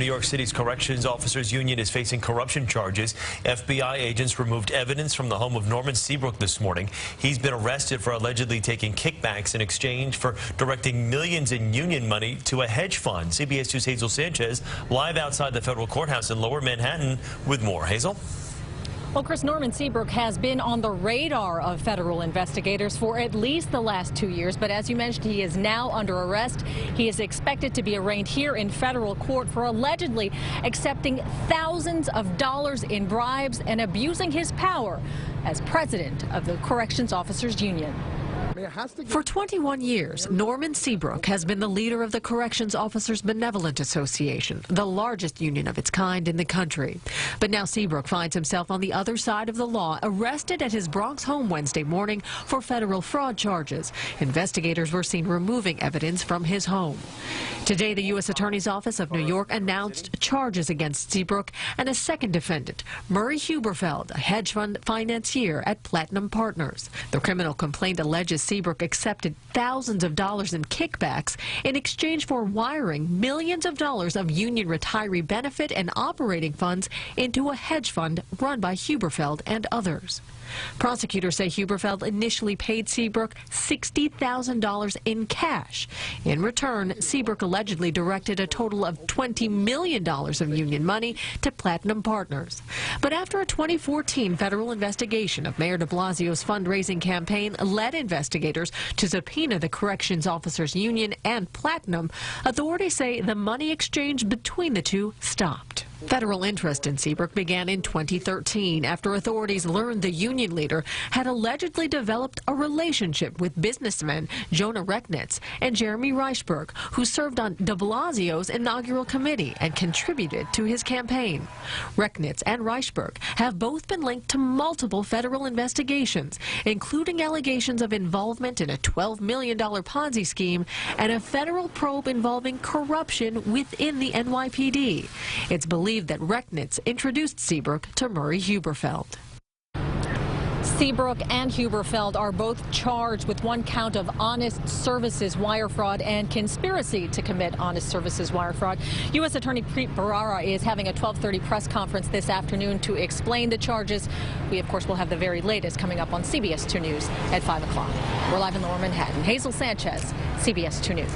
New York City's Corrections Officers Union is facing corruption charges. FBI agents removed evidence from the home of Norman Seabrook this morning. He's been arrested for allegedly taking kickbacks in exchange for directing millions in union money to a hedge fund. CBS 2's Hazel Sanchez live outside the federal courthouse in Lower Manhattan with more. Hazel? Well, Chris, Norman Seabrook has been on the radar of federal investigators for at least the last 2 years. But as you mentioned, he is now under arrest. He is expected to be arraigned here in federal court for allegedly accepting thousands of dollars in bribes and abusing his power as president of the Corrections Officers Union. For 21 years, Norman Seabrook has been the leader of the Corrections Officers Benevolent Association, the largest union of its kind in the country. But now Seabrook finds himself on the other side of the law, arrested at his Bronx home Wednesday morning for federal fraud charges. Investigators were seen removing evidence from his home. Today, the U.S. Attorney's Office of New York announced charges against Seabrook and a second defendant, Murray Huberfeld, a hedge fund financier at Platinum Partners. The criminal complaint alleges Seabrook accepted thousands of dollars in kickbacks in exchange for wiring millions of dollars of union retiree benefit and operating funds into a hedge fund run by Huberfeld and others. Prosecutors say Huberfeld initially paid Seabrook $60,000 in cash. In return, Seabrook allegedly directed a total of $20 million of union money to Platinum Partners. But after a 2014 federal investigation of Mayor de Blasio's fundraising campaign led investigators to subpoena the Corrections Officers Union and Platinum, authorities say the money exchange between the two stopped. Federal interest in Seabrook began in 2013 after authorities learned the union leader had allegedly developed a relationship with businessmen Jonah Rechnitz and Jeremy Reichberg, who served on de Blasio's inaugural committee and contributed to his campaign. Rechnitz and Reichberg have both been linked to multiple federal investigations, including allegations of involvement in a $12 million Ponzi scheme and a federal probe involving corruption within the NYPD. It's believed that Rechnitz introduced Seabrook to Murray Huberfeld. Seabrook and Huberfeld are both charged with one count of honest services wire fraud and conspiracy to commit honest services wire fraud. U.S. Attorney Preet Bharara is having a 12:30 press conference this afternoon to explain the charges. We, of course, will have the very latest coming up on CBS 2 News at 5 o'clock. We're live in Lower Manhattan. Hazel Sanchez, CBS 2 News.